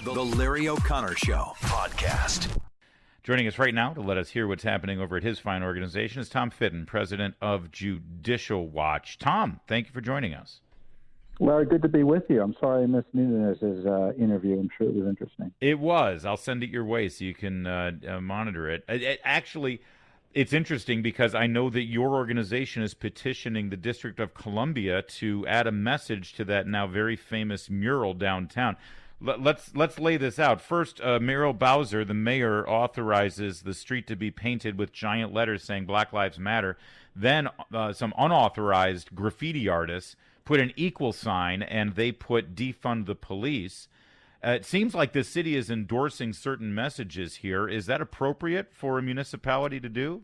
The Larry O'Connor Show podcast. Joining us right now to let us hear what's happening over at his fine organization is Tom Fitton, president of Judicial Watch. Tom, thank you for joining us. Larry, good to be with you. I'm sorry I missed Nunez's interview. I'm sure it was interesting. It was. I'll send it your way so you can monitor it. Actually, it's interesting because I know that your organization is petitioning the District of Columbia to add a message to that now very famous mural downtown. Let's lay this out. First, Muriel Bowser, the mayor, authorizes the street to be painted with giant letters saying Black Lives Matter. Then some unauthorized graffiti artists put an equal sign, and they put defund the police. It seems like the city is endorsing certain messages here. Is that appropriate for a municipality to do?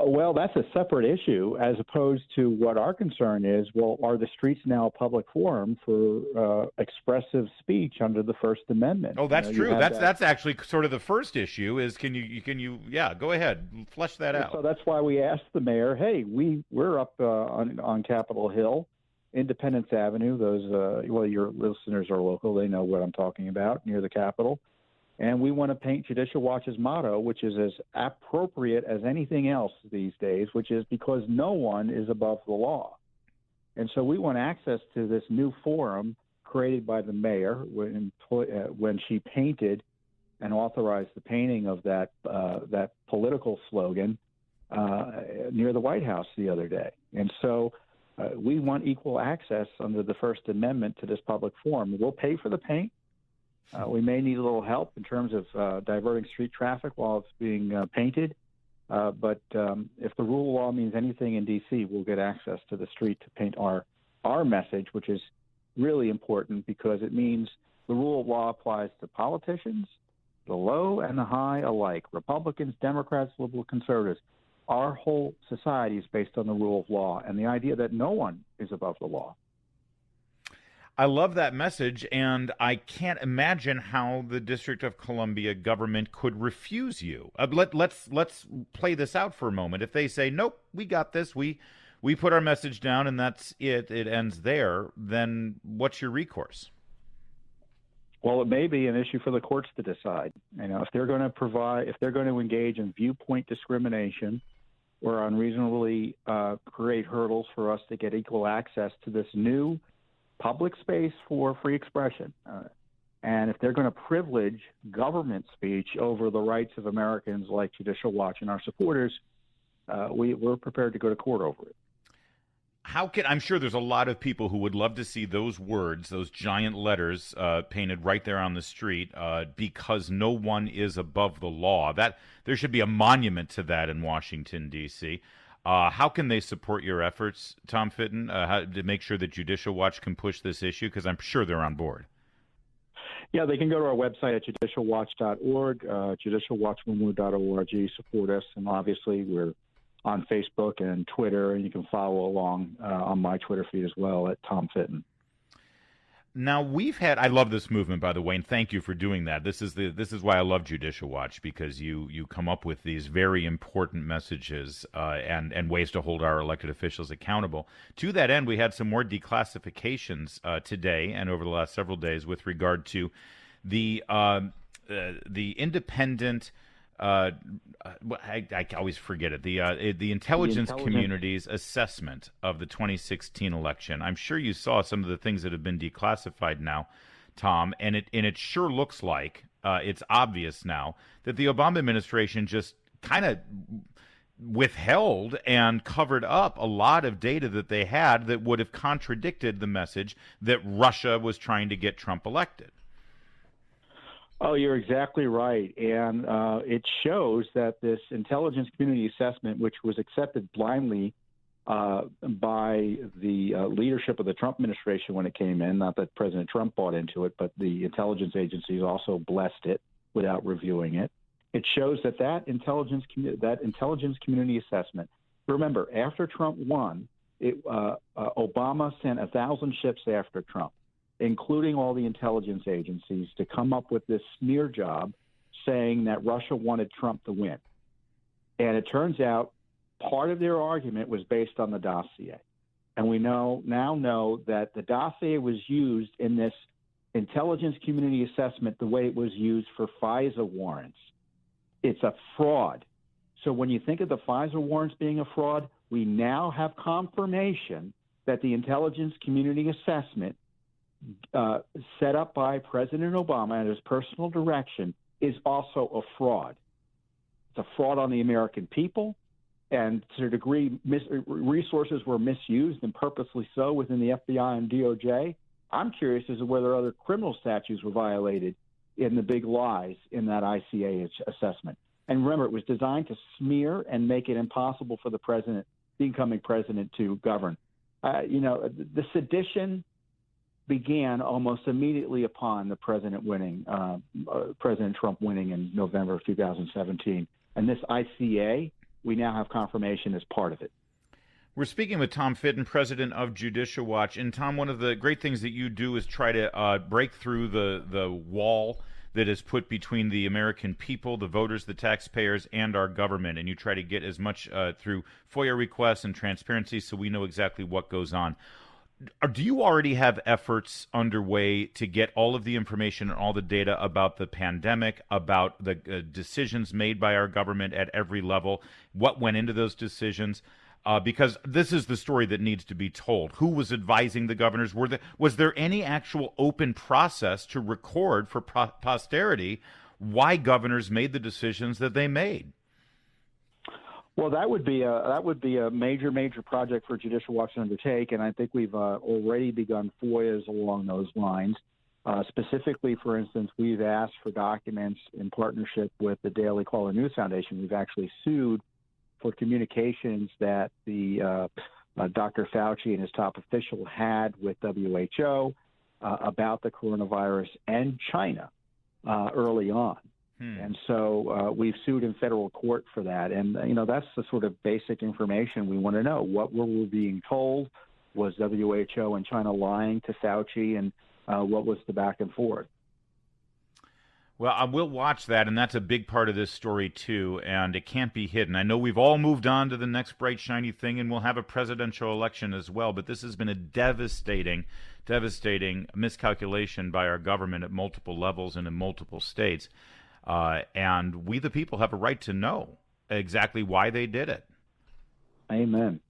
Well, that's a separate issue as opposed to what our concern is. Well, are the streets now a public forum for expressive speech under the First Amendment? Oh, that's true. That's actually sort of the first issue. Is can you? Yeah, go ahead, flesh that out. So that's why we asked the mayor. Hey, we're up on Capitol Hill, Independence Avenue. Those well, your listeners are local; they know what I'm talking about, near the Capitol. And we want to paint Judicial Watch's motto, which is as appropriate as anything else these days, which is because no one is above the law. And so we want access to this new forum created by the mayor when she painted and authorized the painting of that political slogan near the White House the other day. And so we want equal access under the First Amendment to this public forum. We'll pay for the paint. We may need a little help in terms of diverting street traffic while it's being painted. But if the rule of law means anything in D.C., we'll get access to the street to paint our message, which is really important because it means the rule of law applies to politicians, the low and the high alike, Republicans, Democrats, liberal conservatives. Our whole society is based on the rule of law and the idea that no one is above the law. I love that message, and I can't imagine how the District of Columbia government could refuse you. Let's play this out for a moment. If they say, nope, we got this, we put our message down, and that's it ends there, then what's your recourse? Well, it may be an issue for the courts to decide. You know, if they're going to engage in viewpoint discrimination or unreasonably create hurdles for us to get equal access to this new public space for free expression. And if they're going to privilege government speech over the rights of Americans like Judicial Watch and our supporters, we're prepared to go to court over it. I'm sure there's a lot of people who would love to see those words, those giant letters painted right there on the street, because no one is above the law. That there should be a monument to that in Washington, D.C. How can they support your efforts, Tom Fitton, to make sure that Judicial Watch can push this issue? Because I'm sure they're on board. Yeah, they can go to our website at judicialwatch.org, judicialwatchwmu.org, support us. And obviously, we're on Facebook and Twitter, and you can follow along on my Twitter feed as well at Tom Fitton. Now, I love this movement, by the way, and thank you for doing that. This is why I love Judicial Watch, because you come up with these very important messages and ways to hold our elected officials accountable. To that end, we had some more declassifications today and over the last several days with regard to the independent. I always forget it. The intelligence community's assessment of the 2016 election. I'm sure you saw some of the things that have been declassified now, Tom, and it sure looks like it's obvious now that the Obama administration just kind of withheld and covered up a lot of data that they had that would have contradicted the message that Russia was trying to get Trump elected. Oh, you're exactly right. And it shows that this intelligence community assessment, which was accepted blindly by the leadership of the Trump administration when it came in, not that President Trump bought into it, but the intelligence agencies also blessed it without reviewing it. It shows that intelligence community assessment. Remember, after Trump won, Obama sent 1,000 ships after Trump, including all the intelligence agencies, to come up with this smear job saying that Russia wanted Trump to win. And it turns out part of their argument was based on the dossier. And we now know that the dossier was used in this intelligence community assessment the way it was used for FISA warrants. It's a fraud. So when you think of the FISA warrants being a fraud, we now have confirmation that the intelligence community assessment set up by President Obama at his personal direction is also a fraud. It's a fraud on the American people, and to a degree, resources were misused, and purposely so, within the FBI and DOJ. I'm curious as to whether other criminal statutes were violated in the big lies in that ICA assessment. And remember, it was designed to smear and make it impossible for the incoming president, to govern. The sedition began almost immediately upon the President Trump winning in November of 2017. And this ICA, we now have confirmation, is part of it. We're speaking with Tom Fitton, president of Judicial Watch. And Tom, one of the great things that you do is try to break through the wall that is put between the American people, the voters, the taxpayers, and our government. And you try to get as much through FOIA requests and transparency so we know exactly what goes on. Do you already have efforts underway to get all of the information and all the data about the pandemic, about the decisions made by our government at every level, what went into those decisions? Because this is the story that needs to be told. Who was advising the governors? Was there any actual open process to record for posterity why governors made the decisions that they made? Well, that would be a major project for Judicial Watch to undertake, and I think we've already begun FOIAs along those lines. Specifically, for instance, we've asked for documents in partnership with the Daily Caller News Foundation. We've actually sued for communications that the Dr. Fauci and his top official had with WHO about the coronavirus and China early on. And so we've sued in federal court for that. And, that's the sort of basic information we want to know. What were we being told? Was WHO and China lying to Fauci? And what was the back and forth? Well, I will watch that, and that's a big part of this story, too, and it can't be hidden. I know we've all moved on to the next bright, shiny thing, and we'll have a presidential election as well, but this has been a devastating miscalculation by our government at multiple levels and in multiple states. And we, the people, have a right to know exactly why they did it. Amen.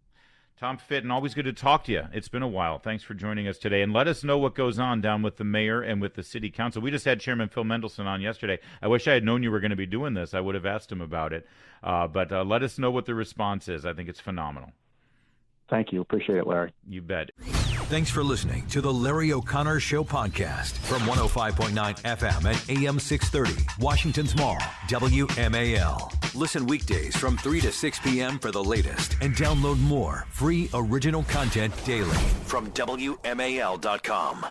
Tom Fitton, always good to talk to you. It's been a while. Thanks for joining us today. And let us know what goes on down with the mayor and with the city council. We just had Chairman Phil Mendelson on yesterday. I wish I had known you were going to be doing this. I would have asked him about it. But let us know what the response is. I think it's phenomenal. Thank you. Appreciate it, Larry. You bet. Thanks for listening to the Larry O'Connor Show podcast from 105.9 FM and AM 630, Washington's Mall, WMAL. Listen weekdays from 3 to 6 p.m. for the latest and download more free original content daily from WMAL.com.